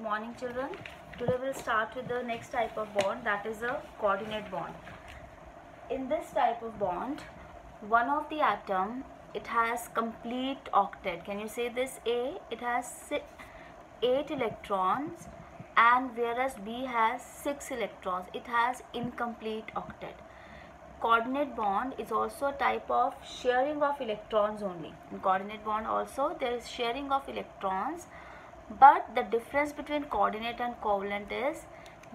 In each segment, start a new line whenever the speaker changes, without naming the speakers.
morning, children. Today we'll start with the next type of bond, that is a coordinate bond. In this type of bond, one of the atom, it has complete octet. Can you say this? A, it has 8 electrons, and whereas B has 6 electrons, it has incomplete octet. Coordinate bond is also a type of sharing of electrons only. In coordinate bond also there is sharing of electrons, but the difference between coordinate and covalent is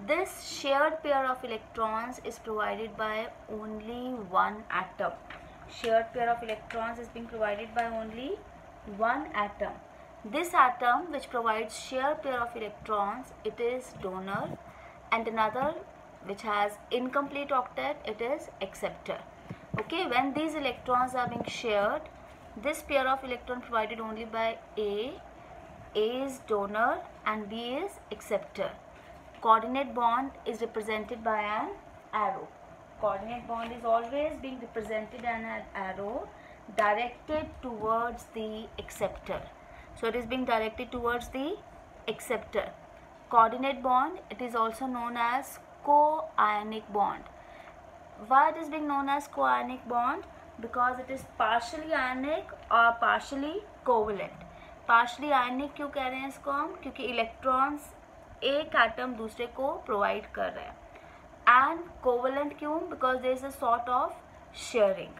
this shared pair of electrons is provided by only one atom. Shared pair of electrons is being provided by only one atom. This atom which provides shared pair of electrons, it is donor, and another which has incomplete octet, it is acceptor. Okay, when these electrons are being shared, this pair of electron provided only by A is donor and B is acceptor. Coordinate bond is represented by an arrow. Coordinate bond is always being represented by an arrow directed towards the acceptor. So it is being directed towards the acceptor. Coordinate bond, it is also known as co-ionic bond. Why it is being known as co-ionic bond? Because it is partially ionic or partially covalent. Partially ionic क्यों कह रहे हैं इसको हम? क्योंकि electrons एक atom दूसरे को प्रोवाइड कर रहे हैं. एंड कोवलेंट क्यों? Because there is a sort of sharing.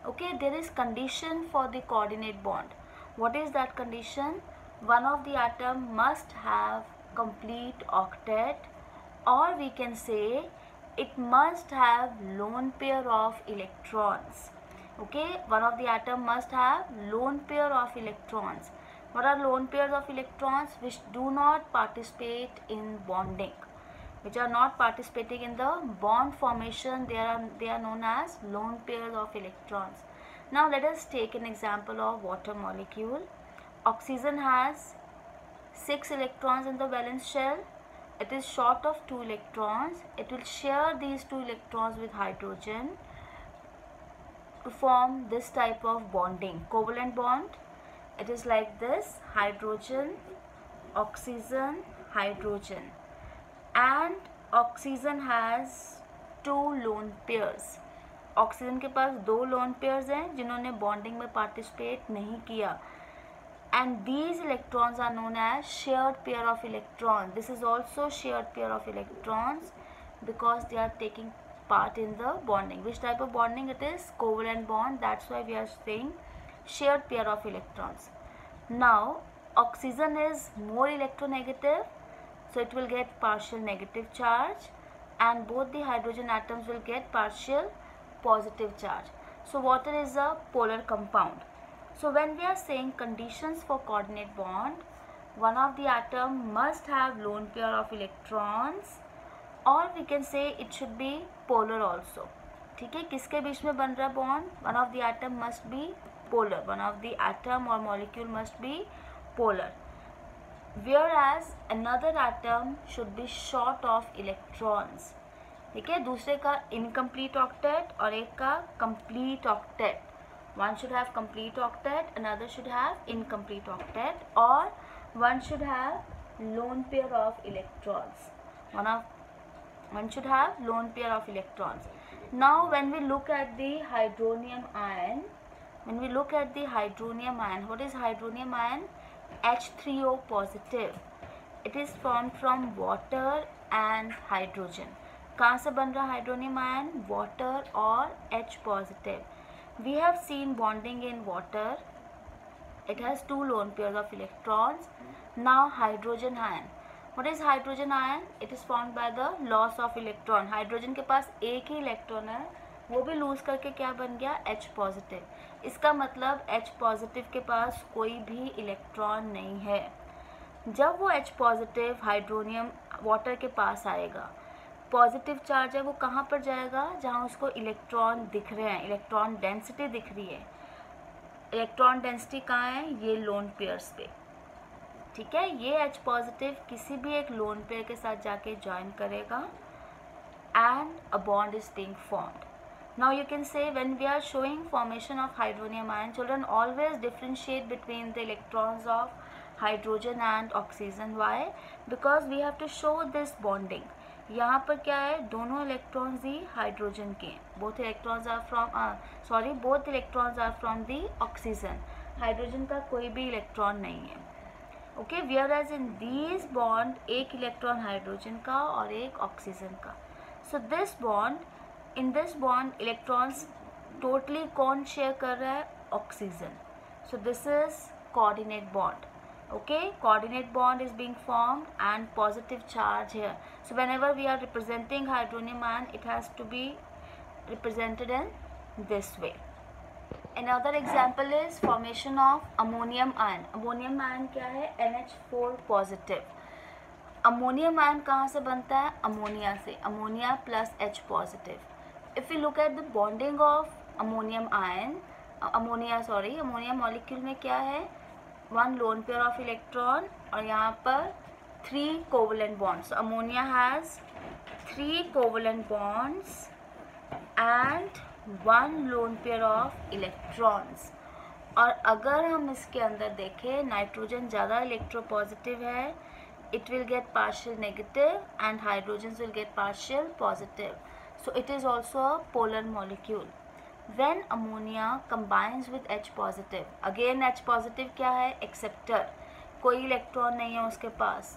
Okay, there is condition for the coordinate bond. What is that condition? One of the atom must have complete octet, और we can say it must have lone pair of electrons. Okay, one of the atom must have lone pair of electrons. What are lone pairs of electrons? Which do not participate in bonding, which are not participating in the bond formation. They are known as lone pairs of electrons. Now let us take an example of water molecule. Oxygen has 6 electrons in the valence shell. It is short of 2 electrons. It will share these 2 electrons with hydrogen to form this type of bonding, covalent bond. It is like this: hydrogen, oxygen, hydrogen, and oxygen has 2 lone pairs. Oxygen के पास 2 lone pairs हैं जिन्होंने bonding में participate नहीं किया. And these electrons are known as shared pair of electrons. This is also shared pair of electrons because they are taking part in the bonding. Which type of bonding it is? Covalent bond. That's why we are saying shared pair of electrons. Now oxygen is more electronegative, so it will get partial negative charge, and both the hydrogen atoms will get partial positive charge. So water is a polar compound. So when we are saying conditions for coordinate bond, one of the atom must have lone pair of electrons, or we can say it should be polar also. ठीक है, किसके बीच में बन रहा bond? One of the atom must be polar. One of the atom और molecule must be polar. Whereas another atom should be short of electrons. ठीक है, दूसरे का इनकम्प्लीट ऑक्टेट और एक का complete octet. One should have complete octet, another should have incomplete octet, or one should have lone pair of electrons. One should have lone pair of electrons. Now when we look at the hydronium ion, what is hydronium ion? H3O positive. It is formed from water and hydrogen. कहाँ से बन रहा hydronium ion? Water और H positive. We have seen bonding in water. It has 2 lone pairs of electrons. Now hydrogen ion. What is hydrogen ion? It is formed by the loss of electron. Hydrogen के पास एक ही electron है, वो भी loose करके क्या बन गया? H positive. इसका मतलब H पॉजिटिव के पास कोई भी इलेक्ट्रॉन नहीं है. जब वो H पॉजिटिव हाइड्रोनियम वाटर के पास आएगा, पॉजिटिव चार्ज है वो कहाँ पर जाएगा? जहाँ उसको इलेक्ट्रॉन दिख रहे हैं, इलेक्ट्रॉन डेंसिटी दिख रही है. इलेक्ट्रॉन डेंसिटी कहाँ है? ये लोन पेयर्स पे. ठीक है, ये H पॉजिटिव किसी भी एक लोन पेयर के साथ जाके ज्वाइन करेगा and a bond is being formed. Now you can say when we are showing formation of hydronium ion, children always differentiate between the electrons of hydrogen and oxygen. Why? Because we have to show this bonding. यहाँ पर क्या है, दोनों electrons ही hydrogen के हैं. Both electrons are from the oxygen. Hydrogen का कोई भी इलेक्ट्रॉन नहीं है. Okay, whereas in these bond एक इलेक्ट्रॉन हाइड्रोजन का और एक ऑक्सीजन का. So in this bond electrons totally कौन शेयर कर रहा है? Oxygen. So this is coordinate bond. Okay, coordinate bond is being formed and positive charge here. So whenever we are representing hydronium ion, it has to be represented in this way. Another example is formation of ammonium ion. Ammonium ion क्या है? NH4 positive. Ammonium ion कहाँ से बनता है? Ammonia से. Ammonia plus H positive. If we look at the bonding of ammonium ion, ammonia molecule में क्या है? 1 lone pair of electron और यहाँ पर 3 covalent bonds. So ammonia has 3 covalent bonds and 1 lone pair of electrons. और अगर हम इसके अंदर देखें, नाइट्रोजन ज़्यादा इलेक्ट्रोपॉजिटिव है, it will get partial negative and hydrogens will get partial positive. So it is also a polar molecule. When ammonia combines with H positive, again H positive क्या है? एक्सेप्टर. कोई इलेक्ट्रॉन नहीं है उसके पास.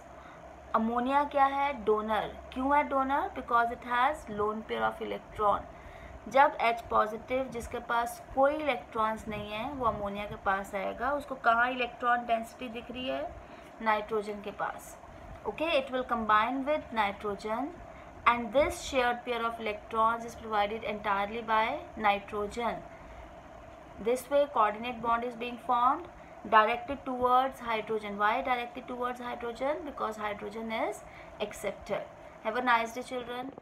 Ammonia क्या है? Donor. क्यों है donor? Because it has lone pair of electron. जब H पॉजिटिव जिसके पास कोई इलेक्ट्रॉन्स नहीं है वो अमोनिया के पास आएगा. उसको कहाँ इलेक्ट्रॉन डेंसिटी दिख रही है? नाइट्रोजन के पास. Okay, it will combine with nitrogen and this shared pair of electrons is provided entirely by nitrogen. This way coordinate bond is being formed directed towards hydrogen. Why directed towards hydrogen? Because hydrogen is acceptor. Have a nice day, children.